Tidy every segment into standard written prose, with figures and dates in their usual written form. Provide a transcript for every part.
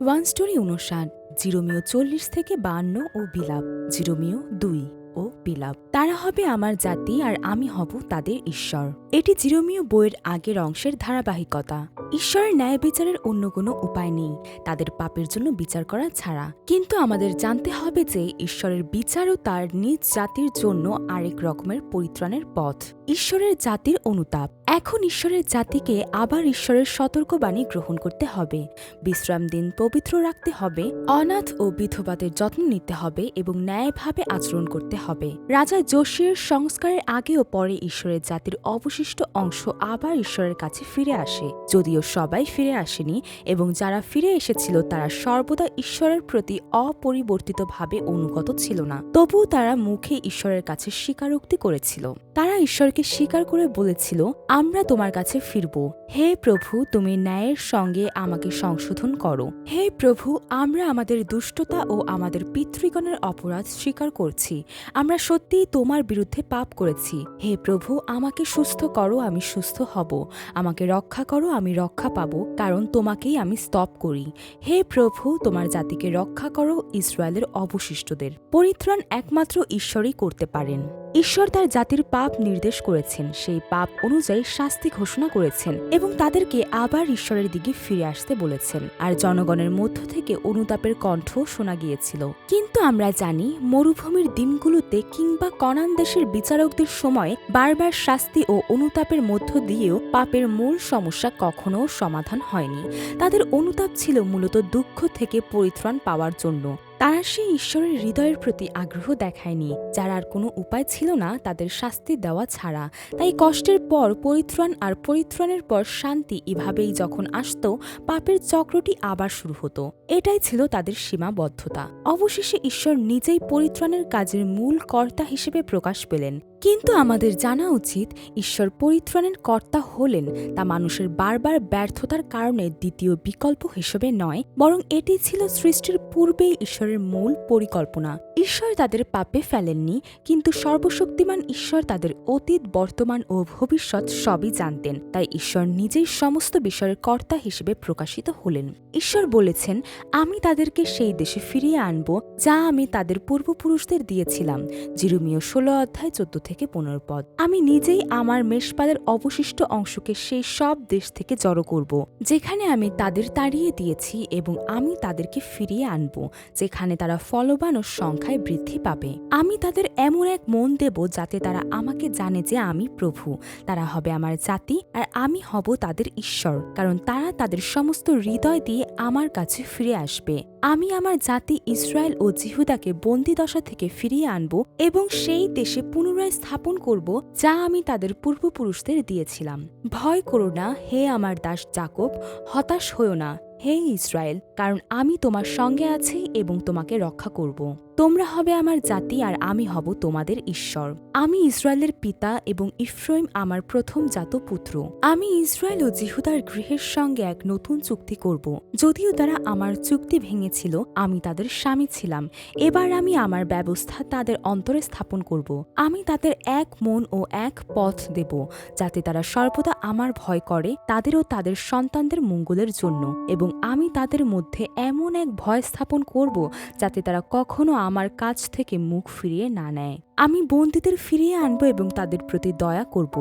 One story ৫৯, জিরোমিও ৪০ থেকে ৫২ ও বিলাপ, জিরোমিও ২ ও বিলাপ। তারা হবে আমার জাতি আর আমি হব তাদের ঈশ্বর। এটি জিরোমিও বইয়ের আগের অংশের ধারাবাহিকতা। ঈশ্বরের ন্যায় বিচারের অন্য কোনো উপায় নেই তাদের পাপের জন্য বিচার করা ছাড়া। কিন্তু আমাদের জানতে হবে যে ঈশ্বরের বিচারও তার নিজ জাতির জন্য আরেক রকমের পরিত্রাণের পথ, ঈশ্বরের জাতির অনুতাপ। এখন ঈশ্বরের জাতিকে আবার ঈশ্বরের সতর্কবাণী গ্রহণ করতে হবে, বিশ্রাম দিন পবিত্র রাখতে হবে, অনাথ ও বিধবাদের যত্ন নিতে হবে এবং ন্যায়ভাবে আচরণ করতে হবে। রাজা যোশিয়ার সংস্কারের আগে ও পরে ঈশ্বরের জাতির অবশিষ্ট অংশ আবার ঈশ্বরের কাছে ফিরে আসে, যদিও সবাই ফিরে আসেনি এবং যারা ফিরে এসেছিল তারা সর্বদা ঈশ্বরের প্রতি অপরিবর্তিতভাবে অনুগত ছিল না। তবুও তারা মুখে ঈশ্বরের কাছে স্বীকারোক্তি করেছিল। তারা ঈশ্বরকে স্বীকার করে বলেছিল, আমরা তোমার কাছে ফিরব। হে প্রভু, তুমি ন্যায়ের সঙ্গে আমাকে সংশোধন করো। হে প্রভু, আমরা আমাদের দুষ্টতা ও আমাদের পিতৃগণের অপরাধ স্বীকার করছি। আমরা সত্যিই তোমার বিরুদ্ধে পাপ করেছি। হে প্রভু, আমাকে সুস্থ করো, আমি সুস্থ হব। আমাকে রক্ষা করো, আমি রক্ষা পাবো, কারণ তোমাকেই আমি স্তব করি। হে প্রভু, তোমার জাতিকে রক্ষা করো, ইসরায়েলের অবশিষ্টদের। পরিত্রাণ একমাত্র ঈশ্বরই করতে পারেন। ঈশ্বর তার জাতির পাপ নির্দেশ করেছেন, সেই পাপ অনুযায়ী শাস্তি ঘোষণা করেছেন এবং তাদেরকে আবার ঈশ্বরের দিকে ফিরে আসতে বলেছেন। আর জনগণের মধ্য থেকে অনুতাপের কণ্ঠ শোনা গিয়েছিল। কিন্তু আমরা জানি, মরুভূমির দিনগুলোতে কিংবা কনান দেশের বিচারকদের সময় বারবার শাস্তি ও অনুতাপের মধ্য দিয়েও পাপের মূল সমস্যা কখনো সমাধান হয়নি। তাদের অনুতাপ ছিল মূলত দুঃখ থেকে পরিত্রাণ পাওয়ার জন্য। তারা সেই ঈশ্বরের হৃদয়ের প্রতি আগ্রহ দেখায়নি, যার আর কোনো উপায় ছিল না তাদের শাস্তি দেওয়া ছাড়া। তাই কষ্টের পর পরিত্রাণ আর পরিত্রাণের পর শান্তি, এভাবেই যখন আসত, পাপের চক্রটি আবার শুরু হতো। এটাই ছিল তাদের সীমাবদ্ধতা। অবশেষে ঈশ্বর নিজেই পরিত্রাণের কাজের মূল কর্তা হিসেবে প্রকাশ পেলেন। কিন্তু আমাদের জানা উচিত, ঈশ্বর পরিত্রাণের কর্তা হলেন তা মানুষের বারবার ব্যর্থতার কারণে দ্বিতীয় বিকল্প হিসেবে নয়, বরং এটি ছিল সৃষ্টির পূর্বেই ঈশ্বরের মূল পরিকল্পনা। ঈশ্বর তাদের পাপে ফেলেননি, কিন্তু সর্বশক্তিমান ঈশ্বর তাদের অতীত, বর্তমান ও ভবিষ্যৎ সবই জানতেন। তাই ঈশ্বর নিজেই সমস্ত বিষয়ের কর্তা হিসেবে প্রকাশিত হলেন। ঈশ্বর বলেছেন, আমি তাদেরকে সেই দেশে ফিরিয়ে আনব যা আমি তাদের পূর্বপুরুষদের দিয়েছিলাম। জিরোমিও ১৬ অধ্যায় ১৪ থেকে ১৫ পদ। আমি নিজেই আমার মেষপালের অবশিষ্ট অংশকে সেই সব দেশ থেকে জড়ো করব যেখানে আমি তাদের তাড়িয়ে দিয়েছি, এবং আমি তাদেরকে ফিরিয়ে আনব যেখানে তারা ফলবান ও সংখ্যায় বৃদ্ধি পাবে। আমি তাদের এমন এক মন দেব যাতে তারা আমাকে জানে যে আমি প্রভু। তারা হবে আমার জাতি আর আমি হব তাদের ঈশ্বর, কারণ তারা তাদের সমস্ত হৃদয় দিয়ে আমার কাছে ফিরে আসবে। আমি আমার জাতি ইসরায়েল ও জিহুদাকে বন্দিদশা থেকে ফিরিয়ে আনব এবং সেই দেশে পুনরায় স্থাপন করব যা আমি তাদের পূর্বপুরুষদের দিয়েছিলাম। ভয় করো না, হে আমার দাস যাকব, হতাশ হয়ো না, হে ইসরায়েল, কারণ আমি তোমার সঙ্গে আছি এবং তোমাকে রক্ষা করব। তোমরা হবে আমার জাতি আর আমি হব তোমাদের ঈশ্বর। আমি ইসরায়েলের পিতা এবং ইফ্রাইম আমার প্রথম জাত পুত্র। আমি ইসরায়েল ও জিহুদার গৃহের সঙ্গে এক নতুন চুক্তি করব। যদিও তারা আমার চুক্তি ভেঙেছিল, আমি তাদের স্বামী ছিলাম। এবার আমি আমার ব্যবস্থা তাদের অন্তরে স্থাপন করব। আমি তাদের এক মন ও এক পথ দেব, যাতে তারা সর্বদা আমার ভয় করে, তাদের ও তাদের সন্তানদের মঙ্গলের জন্য। এবং আমি তাদের মধ্যে এমন এক ভয় স্থাপন করব যাতে তারা কখনো আমার কাছ থেকে মুখ ফিরিয়ে না নেয়। আমি বন্দীদের ফিরিয়ে আনব এবং তাদের প্রতি দয়া করব।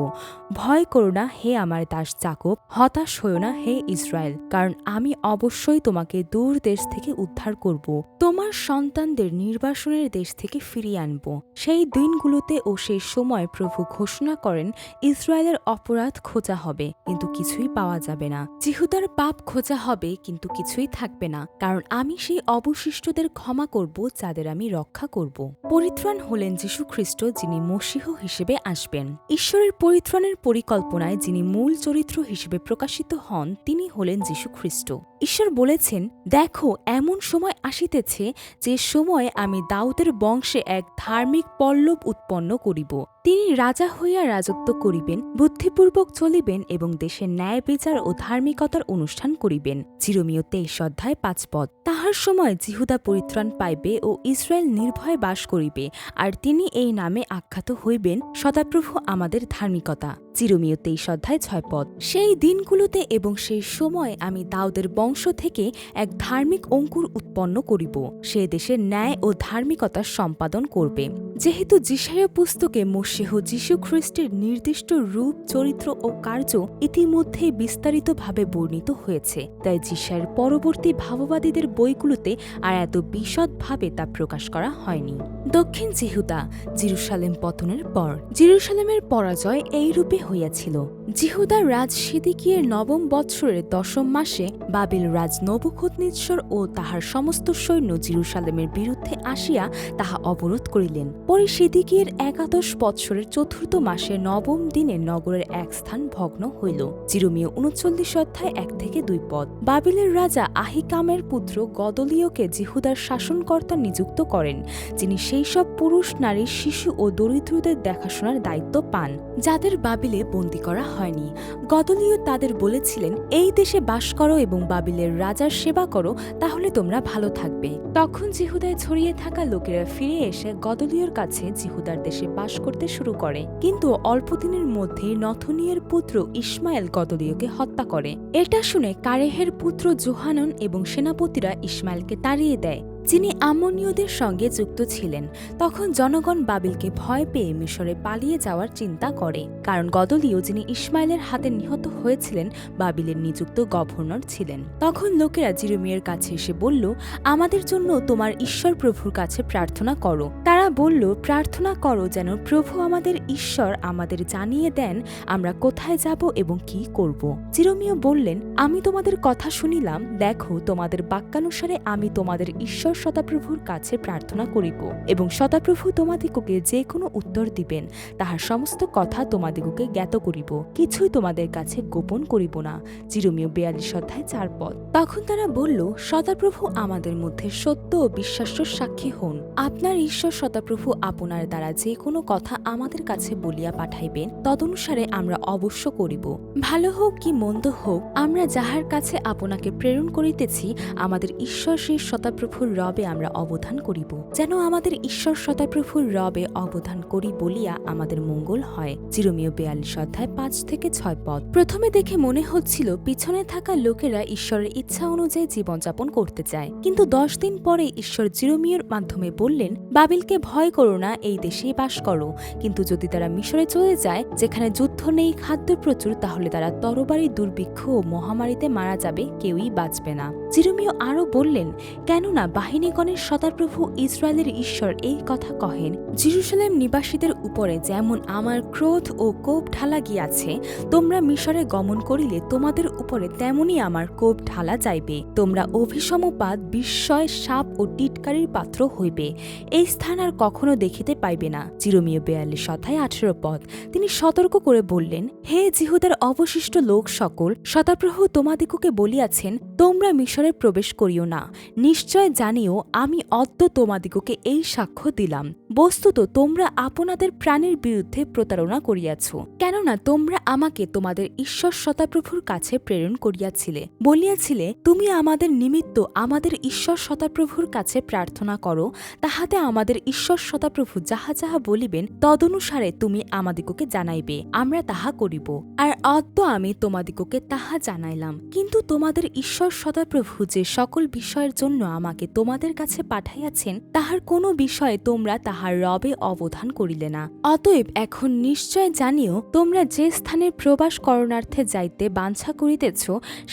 ভয় করো না, হে আমার দাস যাকব, হতাশ হয়ো না, হে ইসরায়েল, কারণ আমি অবশ্যই তোমাকে দূর দেশ থেকে উদ্ধার করব, তোমার সন্তানদের নির্বাসনের দেশ থেকে ফিরিয়ে আনব। সেই দিনগুলোতে ও সেই সময় প্রভু ঘোষণা করেন, ইসরায়েলের অপরাধ খোঁজা হবে কিন্তু কিছুই পাওয়া যাবে না, জিহুদার পাপ খোঁজা হবে কিন্তু কিছুই থাকবে না, কারণ আমি সেই অবশিষ্টদের ক্ষমা করব যাদের আমি রক্ষা করব। পরিত্রাণ হলেন যিশু খ্রিস্ট, যিনি মশীহ হিসেবে আসবেন। ঈশ্বরের পরিত্রাণের পরিকল্পনায় যিনি মূল চরিত্র হিসেবে প্রকাশিত হন, তিনি হলেন যিশু খ্রিস্ট। ঈশ্বর বলেছেন, দেখো, এমন সময় আসিতেছে যে সময়ে আমি দাউদের বংশে এক ধার্মিক পল্লব উৎপন্ন করিব। তিনি রাজা হইয়া রাজত্ব করিবেন, বুদ্ধিপূর্বক চলিবেন এবং দেশের ন্যায় বিচার ও ধার্মিকতার অনুষ্ঠান করিবেন। জিরোমিও ২৩ অধ্যায় ৫ পদ। তাহার সময় জিহুদা পরিত্রাণ পাইবে ও ইসরায়েল নির্ভয়ে বাস করিবে, আর তিনি এই নামে আখ্যাত হইবেন, সদাপ্রভু আমাদের ধার্মিকতা। জিরোমীয় 23:6 সেই দিনগুলোতে এবং সেই সময় আমি দাউদের বংশ থেকে এক ধার্মিক অঙ্কুর উৎপন্ন করিব, সে দেশে ন্যায় ও ধার্মিকতা সম্পাদন করবে। যেহেতু যিশায়া পুস্তকে মশীহ যীশু খ্রিস্টের নির্দিষ্ট রূপ, চরিত্র ও কার্য ইতিমধ্যেই বিস্তারিতভাবে বর্ণিত হয়েছে, তাই যিশায়ার পরবর্তী ভাববাদীদের বইগুলোতে আর এত বিশদভাবে তা প্রকাশ করা হয়নি। দক্ষিণ জিহুদা জেরুসালেম পতনের পর জেরুসালেমের পরাজয় এই রূপে হইয়াছিল। জিহুদার রাজ সিদিকিয়ের 9ম বৎসরের 10ম মাসে বাবিল রাজ নবুখদ্নেচ্ছর ও তাহার সমস্ত সৈন্য জেরুসালেমের বিরুদ্ধে আসিয়া তাহা অবরোধ করিলেন। পরে সিদিকিয়ের 11 বৎসরের 4th মাসের 9ম দিনে নগরের এক স্থান ভগ্ন হইল। জিরোমীয় 39:1-2 বাবিলের রাজা আহিকামের পুত্র গদলীয়কে জিহুদার শাসনকর্তা নিযুক্ত করেন, যিনি সেই সব পুরুষ, নারী, শিশু ও দরিদ্রদের দেখাশোনার দায়িত্ব পান যাদের বাবিলে বন্দী করা হয়নি। গদলীয় তাদের বলেছিলেন, এই দেশে বাস করো এবং বাবিলের রাজার সেবা করো, তাহলে তোমরা ভালো থাকবে। তখন জিহুদায় ছড়িয়ে থাকা লোকেরা ফিরে এসে গদলীয়র কাছে জিহুদার দেশে বাস করতে শুরু করে, কিন্তু অল্পদিনের মধ্যেই নথনিয়ের পুত্র ইসমায়েল গদলীয়কে হত্যা করে। এটা শুনে কারেহের পুত্র যোহানন এবং সেনাপতিরা ইসমায়েলকে তাড়িয়ে দেয়, যিনি আম্মনীয়দের সঙ্গে যুক্ত ছিলেন। তখন জনগণ বাবিলকে ভয় পেয়ে মিশরে পালিয়ে যাওয়ার চিন্তা করে, কারণ গদলীয়, যিনি ইসমাইলের হাতে নিহত হয়েছিলেন, বাবিলের নিযুক্ত গভর্নর ছিলেন। তখন লোকেরা জিরোমিয়ের কাছে এসে বলল, আমাদের জন্য তোমার ঈশ্বর প্রভুর কাছে প্রার্থনা করো। তারা বলল, প্রার্থনা করো যেন প্রভু আমাদের ঈশ্বর আমাদের জানিয়ে দেন আমরা কোথায় যাব এবং কি করব। জিরোমিয় বললেন, আমি তোমাদের কথা শুনিলাম, দেখো তোমাদের বাক্যানুসারে আমি তোমাদের ঈশ্বর সদাপ্রভুর কাছে প্রার্থনা করিব, এবং সদাপ্রভু তোমাদিগকে যে কোনো উত্তর দিবেন, তাহার সমস্ত কথা তোমাদিগকে জ্ঞাত করিব, কিছুই তোমাদের কাছে গোপন করিব না। জিরোমীয় 42:4 তখন তারা বলল, সদাপ্রভু আমাদের মধ্যে সত্য ও বিশ্বাস্য সাক্ষী হন। আপনার ঈশ্বর সদাপ্রভু আপনার দ্বারা যে কোনো কথা আমাদের কাছে বলিয়া পাঠাইবেন, তদনুসারে আমরা অবশ্য করিব। ভালো হোক কি মন্দ হোক, আমরা যাহার কাছে আপনাকে প্রেরণ করিতেছি, আমাদের ঈশ্বর সেই সদাপ্রভুর রবে আমরা অবধান করিব, যেন আমাদের ঈশ্বর সদাপ্রভুর রবে অবধান করি বলিয়া আমাদের মঙ্গল হয়। জিরোমীয় 42:5-6 প্রথমে দেখে মনে হচ্ছিল পিছনে থাকা লোকেরা ঈশ্বরের ইচ্ছা অনুযায়ী জীবনযাপন করতে চায়, কিন্তু 10 দিন পরে ঈশ্বর জিরোমিয়র মাধ্যমে বললেন, বাবিলকে ভয় করো না, এই দেশেই বাস করো। কিন্তু যদি তারা মিশরে চলে যায়, যেখানে যুদ্ধ নেই, খাদ্য প্রচুর, তাহলে তারা তরবারি, দুর্ভিক্ষ ও মহামারীতে মারা যাবে, কেউই বাঁচবে না। জিরোমিয় আরও বললেন, কেননা বাহিনীগণের সদাপ্রভু ইসরায়েলের ঈশ্বর এই কথা কহেন, জেরুসালেম নিবাসীদের উপরে যেমন আমার ক্রোধ ও কোপ ঢালা গিয়াছে, তোমরা মিশরে গমন করিলে তোমাদের উপরে তেমনি আমার কোপ ঢালা যাইবে। তোমরা অভিসমপাত, বিস্ময়, সাপ ও টিটকারির পাত্র হইবে। এই স্থান আর কখনো দেখিতে পাইবে না। জিরোমীয় 42:18 তিনি সতর্ক করে বললেন, হে জিহুদার অবশিষ্ট লোক সকল, সদাপ্রভু তোমাদিগকে বলিয়াছেন, তোমরা মিশরে প্রবেশ করিও না। নিশ্চয় জানিও, আমি অদ্য তোমাদিগকে এই সাক্ষ্য দিলাম। বস্তুত তোমরা আপনাদের প্রাণের বিরুদ্ধে প্রতারণা করিয়াছ, কেননা তোমরা আমাকে তোমাদের ঈশ্বর সদাপ্রভুর কাছে প্রেরণ করিয়াছিলে, বলিয়াছিলে, তুমি আমাদের নিমিত্ত আমাদের ঈশ্বর সদাপ্রভুর কাছে প্রার্থনা করো, তাহাতে আমাদের ঈশ্বর সদাপ্রভু যাহা যাহা বলিবেন তদনুসারে তুমি আমাদিগকে জানাইবে, আমরা তাহা করিব। আর অদ্য আমি তোমাদিগকে তাহা জানাইলাম। কিন্তু তোমাদের ঈশ্বর সদাপ্রভু যে সকল বিষয়ের জন্য আমাকে তোমাদের কাছে পাঠাইয়াছেন, তাহার কোনো বিষয়ে তোমরা তাহার রবে অবধান করিলে না। অতএব এখন নিশ্চয় জানিও, তোমরা যে স্থানে প্রবাস করণার্থে যাইতে বাঞ্ছা করিতেছ,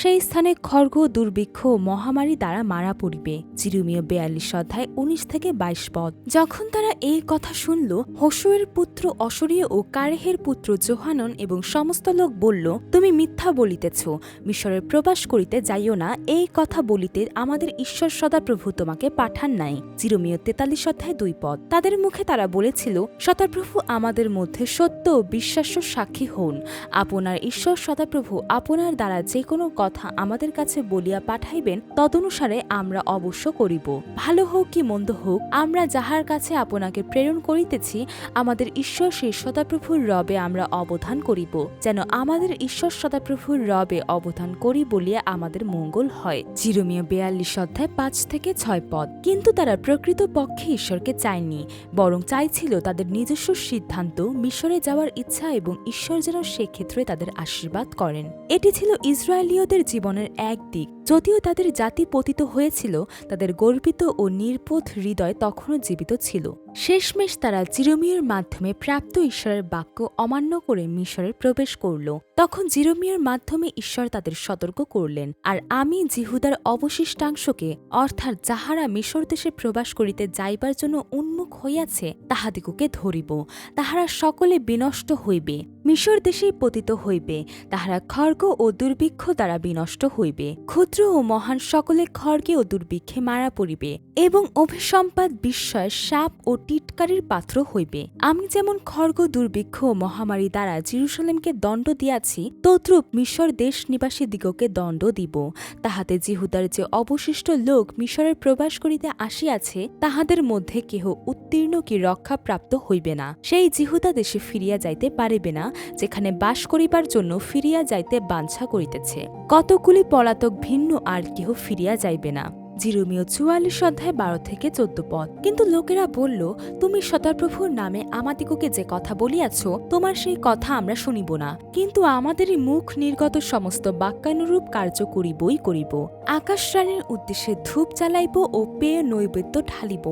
সেই স্থানে খড়গ, দুর্ভিক্ষ ও মহামারী দ্বারা মারা পড়িবে। জিরোমীয় 42:19-22 যখন তারা এই কথা শুনল, হোশূয়ের পুত্র অশরীয় ও কারেহের পুত্র যোহানন এবং সমস্ত লোক বলল, তুমি মিথ্যা বলিতেছ, মিশরের প্রবাস করিতে যাইও না, এই কথা বলিতে আমাদের ঈশ্বর সদাপ্রভু তোমাকে পাঠান নাই। জিরোমীয় 43:2 তাদের মুখে তারা বলেছিল, সদাপ্রভু আমাদের মধ্যে সত্য ও বিশ্বাস্য সাক্ষী হন। আপনার ঈশ্বর সদাপ্রভু আপনার দ্বারা যে কোনো কথা আমাদের কাছে বলিয়া পাঠাইবেন, তদনুসারে আমরা অবশ্য করিব। ভালো হোক কি মন্দ হোক, আমরা যাহার কাছে আপনাকে প্রেরণ করিতেছি, আমাদের ঈশ্বর সেই সদাপ্রভুর রবে আমরা অবধান করিব, যেন আমাদের ঈশ্বর সদাপ্রভুর রবে অবধান করি বলিয়া আমাদের মঙ্গল হয়। জিরোমীয় 42:5-6 পথ। কিন্তু তারা প্রকৃত পক্ষে ঈশ্বরকে চায়নি, বরং চাইছিল তাদের নিজস্ব সিদ্ধান্ত, মিশরে যাওয়ার ইচ্ছা এবং ঈশ্বর যেন সেক্ষেত্রে তাদের আশীর্বাদ করেন। এটি ছিল ইসরায়েলীয়দের জীবনের এক দিক। যদিও তাদের জাতি পতিত হয়েছিল, তাদের গর্বিত ও নির্বোধ হৃদয় তখনও জীবিত ছিল। শেষমেশ তারা জিরোমিওর মাধ্যমে প্রাপ্ত ঈশ্বরের বাক্য অমান্য করে মিশরে প্রবেশ করল। তখন জিরোমিওর মাধ্যমে ঈশ্বর তাদের সতর্ক করলেন, আর আমি জিহুদার অবশিষ্টাংশকে, অর্থাৎ যাহারা মিশর দেশে প্রবাস করিতে যাইবার জন্য উন্মুখ হইয়াছে, তাহাদিগকে ধরিব। তাহারা সকলে বিনষ্ট হইবে, মিশর দেশেই পতিত হইবে। তাহারা খড়গ ও দুর্ভিক্ষ দ্বারা বিনষ্ট হইবে। ক্ষুদ্র ও মহান সকলে খড়গে ও দুর্ভিক্ষে মারা পড়িবে এবং অভিসম্পাদ বিস্ময়, সাপ ও টিটকারির পাত্র হইবে। আমি যেমন খড়গ, দুর্ভিক্ষ ও মহামারী দ্বারা জেরুসালেমকে দণ্ড দিয়াছি, তদ্রূপ মিশর দেশ নিবাসী দিগকে দণ্ড দিব। তাহাতে জিহুদার যে অবশিষ্ট লোক মিশরের প্রবাস করিতে আসিয়াছে, তাহাদের মধ্যে কেহ উত্তীর্ণ কি রক্ষাপ্রাপ্ত হইবে না। সেই জিহুদা দেশে ফিরিয়া যাইতে পারিবে না, যেখানে বাস করিবার জন্য ফিরিয়া যাইতে বাঞ্ছা করিতেছে। কতগুলি পলাতক ভিন্ন, আর কেহ ফিরিয়া যাইবে না। জিরোমীয় ৪৪:১২-১৪ পদ। কিন্তু লোকেরা বলল, তুমি সদাপ্রভুর নামে আমাদিগকে যে কথা বলিয়াছ, তোমার সেই কথা আমরা শুনিব না, কিন্তু আমাদেরই মুখ নির্গত সমস্ত বাক্যানুরূপ কার্য করিবই করিব। আকাশরাণীর উদ্দেশ্যে ধূপ জ্বালাইব ও পেয় নৈবেদ্য ঢালিব।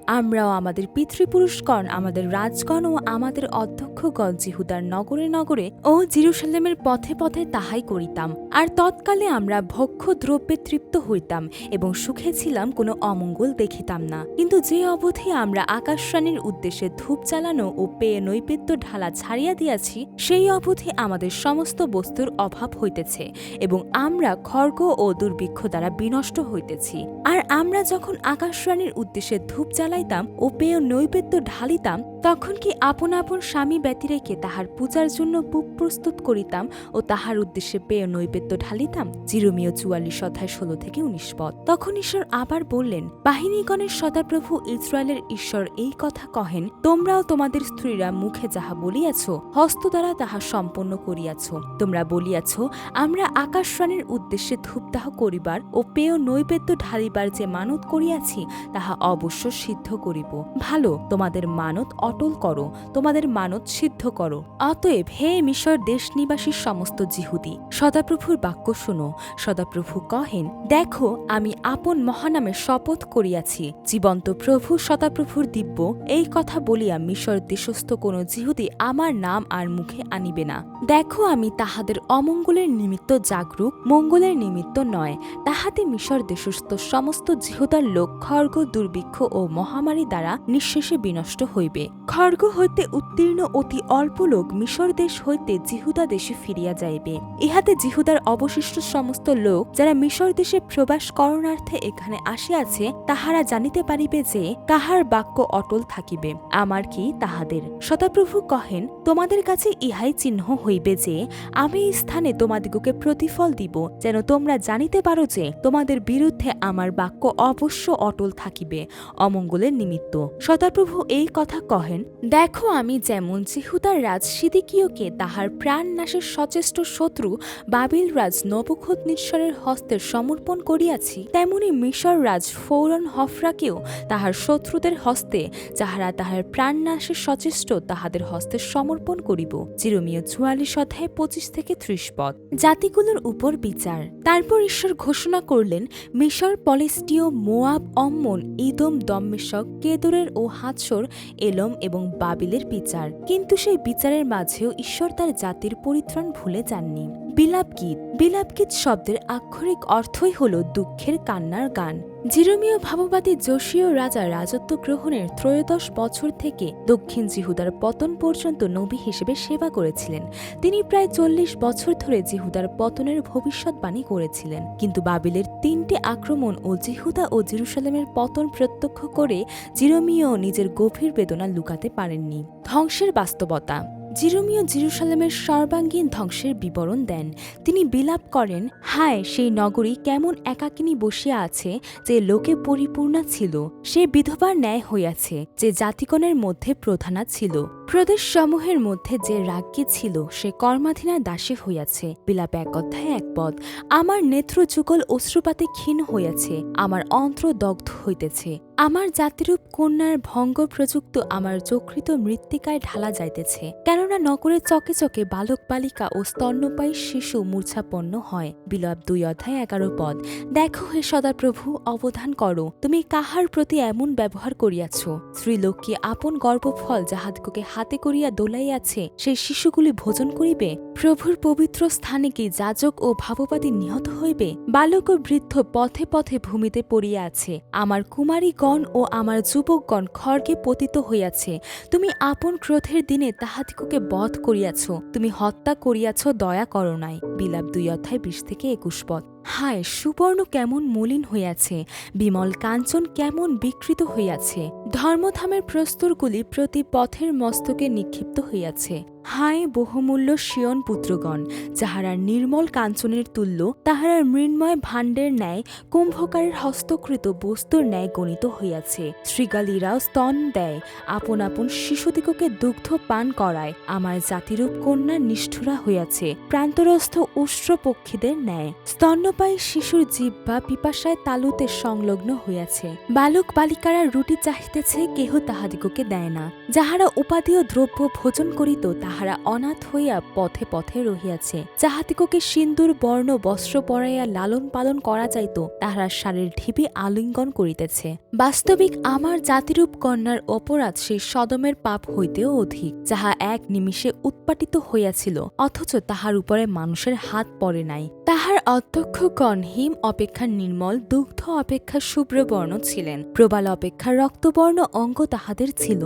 আমরাও আমাদের পিতৃপুরুষগণ, আমাদের রাজগণ ও আমাদের অধ্যক্ষগণ জিহুদার নগরে নগরে ও জেরুসালেমের পথে পথে তাহাই করিতাম। আর তৎকালে আমরা ভক্ষ্য দ্রব্যে তৃপ্ত হইতাম এবং সুখে ছিলাম, কোনো অমঙ্গল দেখিতাম না। কিন্তু যে অবধি আমরা আকাশরাণীর উদ্দেশ্যে ধূপ জ্বালানো ও পেয়ে নৈবেদ্য ঢালা ছাড়িয়া দিয়াছি, সেই অবধি আমাদের সমস্ত বস্তুর অভাব হইতেছে এবং আমরা খড়গ ও দুর্ভিক্ষ দ্বারা বিনষ্ট হইতেছি। আর আমরা যখন আকাশরাণীর উদ্দেশ্যে ধূপ জ্বালাইতাম ও পেয় নৈবেদ্য ঢালিতাম, তখন কি আপন আপন স্বামী ব্যতিরেকে তাহার পূজার জন্য বুক প্রস্তুত করিতাম ও তাহার উদ্দেশ্যে পেয় নৈবেদ্য ঢালিতাম? জিরোমীয় ৪৪:১৬-১৯ পদ। তখন ঈশ্বর আবার বললেন, বাহিনীগণের সদাপ্রভু ইসরায়েলের ঈশ্বর এই কথা কহেন, তোমরাও তোমাদের স্ত্রীরা মুখে যাহা বলিয়াছ, হস্ত দ্বারা তাহা সম্পন্ন করিয়াছ। তোমরা বলিয়াছ, আমরা আকাশরাণীর উদ্দেশ্যে ধূপদাহ করিবার ও পেয় নৈবেদ্য ঢালিবার যে মানত করিয়াছি, তাহা অবশ্য সিদ্ধ করিব। ভালো, তোমাদের মানত অটল করো, তোমাদের মানত সিদ্ধ করো। অতএব হে মিশর দেশ নিবাসী সমস্ত জিহুদী, সদাপ্রভুর বাক্য শুনো। সদাপ্রভু কহেন, দেখো, আমি আপন মহানামে শপথ করিয়াছি, জীবন্ত প্রভু সদাপ্রভুর দিব্য এই কথা বলিয়া মিশর দেশস্থ কোন জিহুদী আমার নাম আর মুখে আনিবে না। দেখো, আমি তাহাদের অমঙ্গলের নিমিত্ত জাগরুক, মঙ্গলের নিমিত্ত নয়। তাহাতে মিশর দেশস্থ সমস্ত জিহুদার লোক খড়গ, দুর্ভিক্ষ ও মহামারী দ্বারা নিঃশেষে বিনষ্ট হইবে। খড়গ হইতে উত্তীর্ণ অতি অল্প লোক মিশর দেশ হইতে জিহুদা দেশে ফিরিয়া যাইবে। ইহাতে জিহুদার অবশিষ্ট সমস্ত লোক, যারা মিশর দেশে প্রবাস করণার্থে এখানে আসিয়াছে, তাহারা জানিতে পারিবে যে কাহার বাক্য অটল থাকিবে, আমার কি তাহাদের। সদাপ্রভু কহেন, তোমাদের কাছে ইহাই চিহ্ন হইবে যে আমি এই স্থানে তোমাদিগকে প্রতিফল দিব, যেন তোমরা জানিতে পারো যে তোমাদের বিরুদ্ধে আমার বাক্য অবশ্য অটল থাকিবে অমঙ্গলের নিমিত্ত। সদাপ্রভু এই কথা কহেন, দেখো, আমি যেমন জিহুদার রাজ সিদিকীয়কে তাহার প্রাণ নাশের সচেষ্ট শত্রু বাবিল রাজ নবুখদ্নেছরের হস্তে সমর্পণ করিয়াছি, তেমনি মিশর রাজ ফৌরন হফরাকেও তাহার শত্রুদের হস্তে, যাহারা তাহার প্রাণ নাশের সচেষ্ট, তাহাদের হস্তে সমর্পণ করিব। জিরোমীয় ৪৪:২৫-৩০ পদ। জাতিগুলোর উপর বিচার। তারপর ঈশ্বর ঘোষণা করলেন, মিশর, পলেষ্টীয়, মোয়াব, অম্মন, ইদোম, দম্মেশক, কেদরের ও হাৎসর, এলম এবং বাবিলের বিচার। কিন্তু সেই বিচারের মাঝেও ঈশ্বর তার জাতির পরিত্রাণ ভুলে যাননি। বিলাপগীত। বিলাপগীত শব্দের আক্ষরিক অর্থই হল দুঃখের কান্নার গান। জিরোমীয় ভাববাদী যোশীয় রাজা রাজত্ব গ্রহণের ত্রয়োদশ বছর থেকে দক্ষিণ জিহুদার পতন পর্যন্ত নবী হিসেবে সেবা করেছিলেন। তিনি প্রায় ৪০ বছর ধরে জিহুদার পতনের ভবিষ্যৎবাণী করেছিলেন। কিন্তু বাবিলের ৩টি আক্রমণ ও জিহুদা ও জেরুসালেমের পতন প্রত্যক্ষ করে জিরোমীয় নিজের গভীর বেদনা লুকাতে পারেননি। ধ্বংসের বাস্তবতা। জিরোমীয় জেরুসালেমের সর্বাঙ্গীন ধ্বংসের বিবরণ দেন। তিনি বিলাপ করেন, হায় সেই নগরী কেমন একাকিনী বসিয়া আছে, যে লোকে পরিপূর্ণা ছিল, সে বিধবার ন্যায় হইয়াছে, যে জাতিগণের মধ্যে প্রধানা ছিল। প্রদেশসমূহের মধ্যে যে রাজ্ঞী ছিল, সে কর্মাধীনা দাসী হইয়াছে। বিলাপ 1:1 আমার নেত্রযুগল অশ্রুপাতে ক্ষীণ হইয়াছে, আমার অন্ত্র দগ্ধ হইতেছে। আমার জাতিরূপ কন্যার ভঙ্গ প্রযুক্ত আমার যকৃত মৃত্তিকায় ঢালা যাইতেছে। কেননা নগরে চকে চকে বালক বালিকা ও স্তন্যপায়ী শিশু মূর্ছাপন্ন হয়। বিলাপ 2:11 দেখো হে সদাপ্রভু, অবধান করো, তুমি কাহার প্রতি এমন ব্যবহার করিয়াছ। স্ত্রীলোক কি আপন গর্ভফল যাহাদিগকে হাতে করিয়া দোলাইয়াছে, সেই শিশুগুলি ভোজন করিবে? প্রভুর পবিত্র স্থানে কি যাজক ও ভাববাদী নিহত হইবে? বালক ও বৃদ্ধ পথে পথে ভূমিতে পড়িয়া আছে। আমার কুমারীগণ ও আমার যুবকগণ খড়গে পতিত হইয়াছে। তুমি আপন ক্রোধের দিনে তাহাদিগকে বধ করিয়াছ, তুমি হত্যা করিয়াছ, দয়া করো নাই। বিলাপ 2:20-21 হায় সুবর্ণ কেমন মলিন হইয়াছে, বিমল কাঞ্চন কেমন বিকৃত হইয়াছে। ধর্মধামের প্রস্তরগুলি প্রতি পথের মস্তকে নিক্ষিপ্ত হইয়াছে। হায় বহুমূল্য সিয়ন পুত্রগণ, যাহারা নির্মল কাঞ্চনের তুল্য, তাহারা মৃন্ময় ভাণ্ডের ন্যায় কুম্ভকারের হস্তকৃত বস্তুর ন্যায় গণিত হইয়াছে। শৃগালীরাও স্তন দেয়, আপন আপন শিশুদিগকে দুগ্ধ পান করায়। আমার জাতিরূপ কন্যা নিষ্ঠুরা হইয়াছে, প্রান্তরস্থ উষ্ট্র পক্ষীদের ন্যায়। স্তন্যপায়ী শিশুর জিহ্বা পিপাসায় তালুতে সংলগ্ন হইয়াছে। বালক বালিকারা রুটি চাহিতেছে, কেহ তাহাদিগকে দেয় না। যাহারা উপাদেয় দ্রব্য ভোজন করিত, তাহারা অনাথ হইয়া পথে পথে রহিয়াছে। যাহাদিগকে সিন্দুর বর্ণ বস্ত্র পরাইয়া লালন পালন করা যাইত, তাহারা সারের ঢিবি আলিঙ্গন করিতেছে। বাস্তবিক আমার জাতিরূপ কন্যার অপরাধ সেই সদমের পাপ হইতেও অধিক, যাহা এক নিমিষে উৎপাটিত হইয়াছিল, অথচ তাহার উপরে মানুষের হাত পড়ে নাই। তাহার অধ্যক্ষগণ হিম অপেক্ষা নির্মল, দুগ্ধ অপেক্ষা শুভ্রবর্ণ ছিলেন। প্রবাল অপেক্ষা রক্তবর্ণ অঙ্গ তাহাদের ছিল।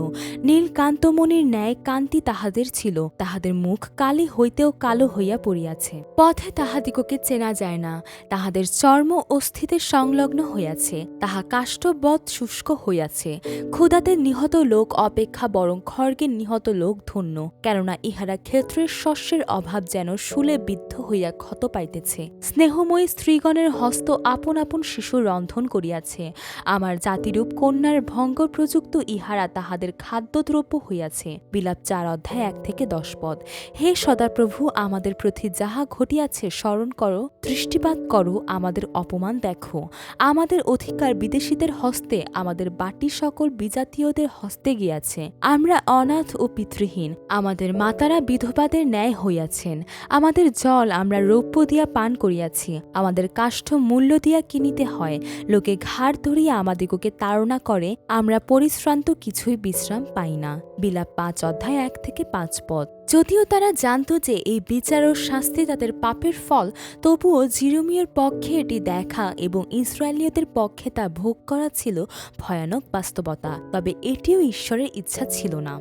নীলকান্তমণির ন্যায় কান্তি তাহাদের ছিল। তাহাদের মুখ কালি হইতেও কালো হইয়া পড়িয়াছে। পথে তাহাদিগকে চেনা যায় না। তাহাদের চর্ম অস্থিতে সংলগ্ন হইয়াছে, তাহা কাষ্ঠবৎ শুষ্ক হইয়াছে। ক্ষুধাতে নিহত লোক অপেক্ষা বরং খড়গে নিহত লোক ধন্য, কেননা ইহারা ক্ষেত্রের শস্যের অভাব যেন শূলে বিদ্ধ হইয়া ক্ষত পাইতেছে। স্নেহময়ী স্ত্রীগণের হস্ত আপন আপন শিশু রন্ধন করিয়াছে। আমার জাতিরূপ কন্যার ভঙ্গ প্রযুক্ত ইহারা তাহাদের খাদ্যদ্রব্য হইয়াছে। বিলাপ 4:1-10 হে সদাপ্রভু, আমাদের প্রতি যাহা ঘটিয়াছে স্মরণ করো, দৃষ্টিপাত করো, আমাদের অপমান দেখো। আমাদের অধিকার বিদেশীদের হস্তে, আমাদের বাটি সকল বিজাতীয়দের হস্তে গিয়াছে। আমরা অনাথ ও পিতৃহীন, আমাদের মাতারা বিধবাদের ন্যায় হইয়াছেন। আমাদের জল আমরা রৌপ্য দিয়া পান করিয়াছি, আমাদের কাষ্ঠ মূল্য দিয়া কিনিতে হয়। লোকে ঘাড় ধরিয়া আমাদিগকে তাড়না করে, আমরা পরিশ্রান্ত কিছুই বিশ্রাম পাই না। বিলাপ 5:1-5 যদিও তারা জানত যে এই বিচার ও শাস্তি তাদের পাপের ফল, তবুও জিরোমীয়র পক্ষে এটি দেখা এবং ইসরায়েলীয়দের পক্ষে তা ভোগ করা ছিল ভয়ানক বাস্তবতা। তবে এটিও ঈশ্বরের ইচ্ছা ছিল না।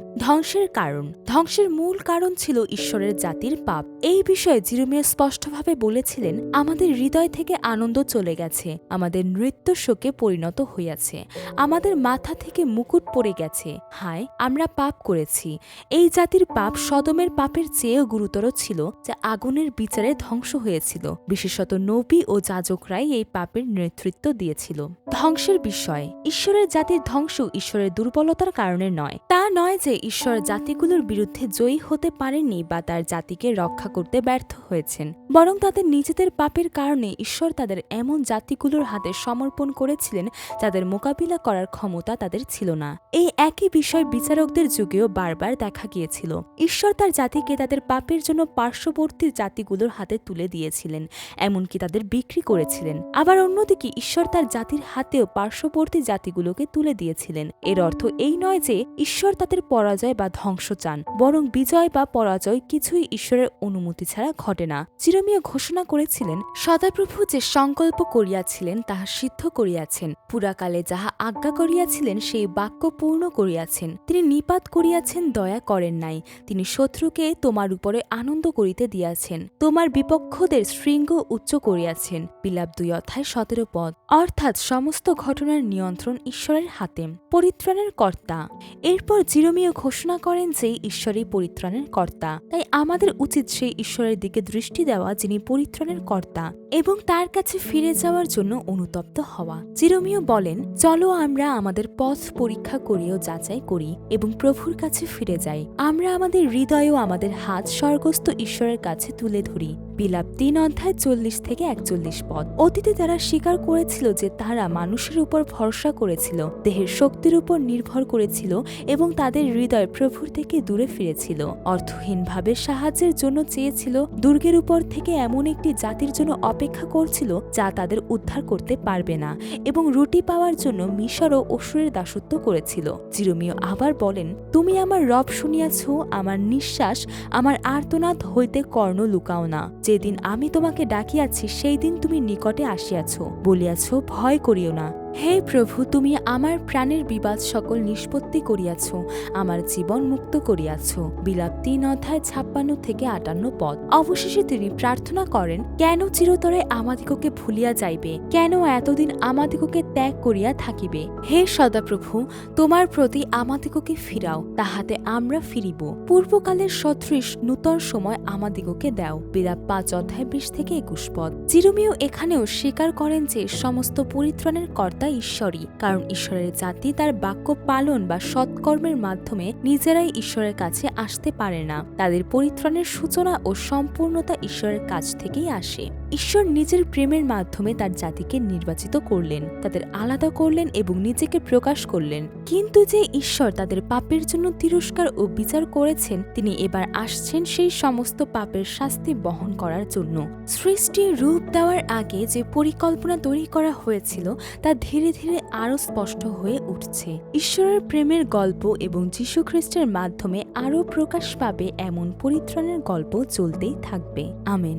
ধ্বংসের মূল কারণ ছিল ঈশ্বরের জাতির পাপ। এই বিষয়ে জিরোমীয় স্পষ্টভাবে বলেছিলেন, আমাদের হৃদয় থেকে আনন্দ চলে গেছে, আমাদের নৃত্য শোকে পরিণত হইয়াছে, আমাদের মাথা থেকে মুকুট পড়ে গেছে। হায়, আমরা পাপ করেছি। এই জাতির পাপ সদমের পাপের চেয়েও গুরুতর ছিল, যা আগুনের বিচারে ধ্বংস হয়েছিল। বিশেষত নবী ও যাজকরাই এই পাপের নেতৃত্ব দিয়েছিল। ধ্বংসের বিষয়, ঈশ্বরের জাতির ধ্বংস ঈশ্বরের দুর্বলতার কারণে নয়। তা নয় যে ঈশ্বর জাতিগুলোর বিরুদ্ধে জয়ী হতে পারেননি বা তার জাতিকে রক্ষা করতে ব্যর্থ হয়েছেন, বরং তাদের নিজেদের পাপের কারণে ঈশ্বর তাদের এমন জাতিগুলোর হাতে সমর্পণ করেছিলেন যাদের মোকাবিলা করার ক্ষমতা তাদের ছিল না। এই একই বিষয় বিচারকদের যুগেও বারবার দেখা গিয়েছিল। ঈশ্বর তার জাতিকে তাদের পাপের জন্য পার্শ্ববর্তী জাতিগুলোর হাতে তুলে দিয়েছিলেন, এমনকি তাদের বিক্রি করেছিলেন। আবার অন্যদিকে ঈশ্বর তার জাতির হাতেও পার্শ্ববর্তী জাতিগুলোকে তুলে দিয়েছিলেন। এর অর্থ এই নয় যে ঈশ্বর তাদের পরাজয় বা ধ্বংস চান, বরং বিজয় বা পরাজয় কিছুই ঈশ্বরের অনুমতি ছাড়া ঘটে না। জিরোমীয় ঘোষণা করেছিলেন, সদাপ্রভু যে সংকল্প করিয়াছিলেন তাহা সিদ্ধ করিয়াছেন, পুরাকালে যাহা আজ্ঞা করিয়াছিলেন সেই বাক্য পূর্ণ করিয়াছেন। তিনি নিপাত করিয়াছেন, দয়া করেন নাই। তিনি সত্য শত্রুকে তোমার উপরে আনন্দ করিতে দিয়াছেন, তোমার বিপক্ষদের শৃঙ্গ উচ্চ করিয়াছেন। বিলাপ 2:17 অর্থাৎ সমস্ত ঘটনার নিয়ন্ত্রণ ঈশ্বরের হাতে, পরিত্রাণের কর্তা। এরপর জিরোমীয় ঘোষণা করেন যে ঈশ্বরই পরিত্রাণের কর্তা, তাই আমাদের উচিত সেই ঈশ্বরের দিকে দৃষ্টি দেওয়া যিনি পরিত্রাণের কর্তা এবং তার কাছে ফিরে যাওয়ার জন্য অনুতপ্ত হওয়া। জিরোমীয় বলেন, চলো আমরা আমাদের পথ পরীক্ষা করিও যাচাই করি এবং প্রভুর কাছে ফিরে যাই। আমরা আমাদের হৃদয় ও আমাদের হাত স্বর্গস্থ ঈশ্বরের কাছে তুলে ধরি। বিলাপ 3:40-41 অতীতে তারা স্বীকার করেছিল যে তারা মানুষের উপর ভরসা করেছিল, দেহের শক্তির উপর নির্ভর করেছিল এবং তাদের হৃদয় প্রভুর থেকে দূরে ফিরেছিল। অর্থহীনভাবে সাহায্যের জন্য চেয়েছিল, দুর্গের উপর থেকে এমন একটি জাতির জন্য অপেক্ষা করছিল যা তাদের উদ্ধার করতে পারবে না এবং রুটি পাওয়ার জন্য মিশর ও অসুরের দাসত্ব করেছিল। জিরোমীয় আবার বলেন, তুমি আমার রব শুনিয়াছ, আমার নিঃশ্বাস, আমার আর্তনাদ হইতে কর্ণ লুকাও না। যেদিন আমি তোমাকে ডাকিয়াছি সেই দিন তুমি নিকটে আসিয়াছ, বলিয়াছ, ভয় করিও না। হে প্রভু, তুমি আমার প্রাণের বিবাদ সকল নিষ্পত্তি করিয়াছ, আমার জীবন মুক্ত করিয়াছ। বিলাপ 3:56-58 অবশেষে তিনি প্রার্থনা করেন, কেন চিরতরে আমাদিগকে ভুলিয়া যাইবে? কেন এতদিন আমাদিগকে ত্যাগ করিয়া থাকিবে? হে সদাপ্রভু, তোমার প্রতি আমাদিগকে ফিরাও, তাহাতে আমরা ফিরিব। পূর্বকালের সদৃশ নূতন সময় আমাদিগকে দাও। বিলাপ 5:20-21 জিরোমীয় এখানেও স্বীকার করেন যে সমস্ত পরিত্রাণের কর্তা ঈশ্বরই, কারণ ঈশ্বরের জাতি তার বাক্য পালন বা সৎকর্মের মাধ্যমে নিজেরাই ঈশ্বরের কাছে আসতে পারে না। তাদের পরিত্রাণের সূচনা ও সম্পূর্ণতা ঈশ্বরের কাছ থেকেই আসে। ঈশ্বর নিজের প্রেমের মাধ্যমে তার জাতিকে নির্বাচিত করলেন, তাদের আলাদা করলেন এবং নিজেকে প্রকাশ করলেন। কিন্তু যে ঈশ্বর তাদের পাপের জন্য তিরস্কার ও বিচার করেছেন, তিনি এবার আসছেন সেই সমস্ত পাপের শাস্তি বহন করার জন্য। সৃষ্টির রূপ দেওয়ার আগে যে পরিকল্পনা তৈরি করা হয়েছিল তা ধীরে ধীরে আরও স্পষ্ট হয়ে উঠছে। ঈশ্বরের প্রেমের গল্প এবং যীশু খ্রিস্টের মাধ্যমে আরও প্রকাশ পাবে এমন পরিত্রাণের গল্প চলতেই থাকবে। আমেন।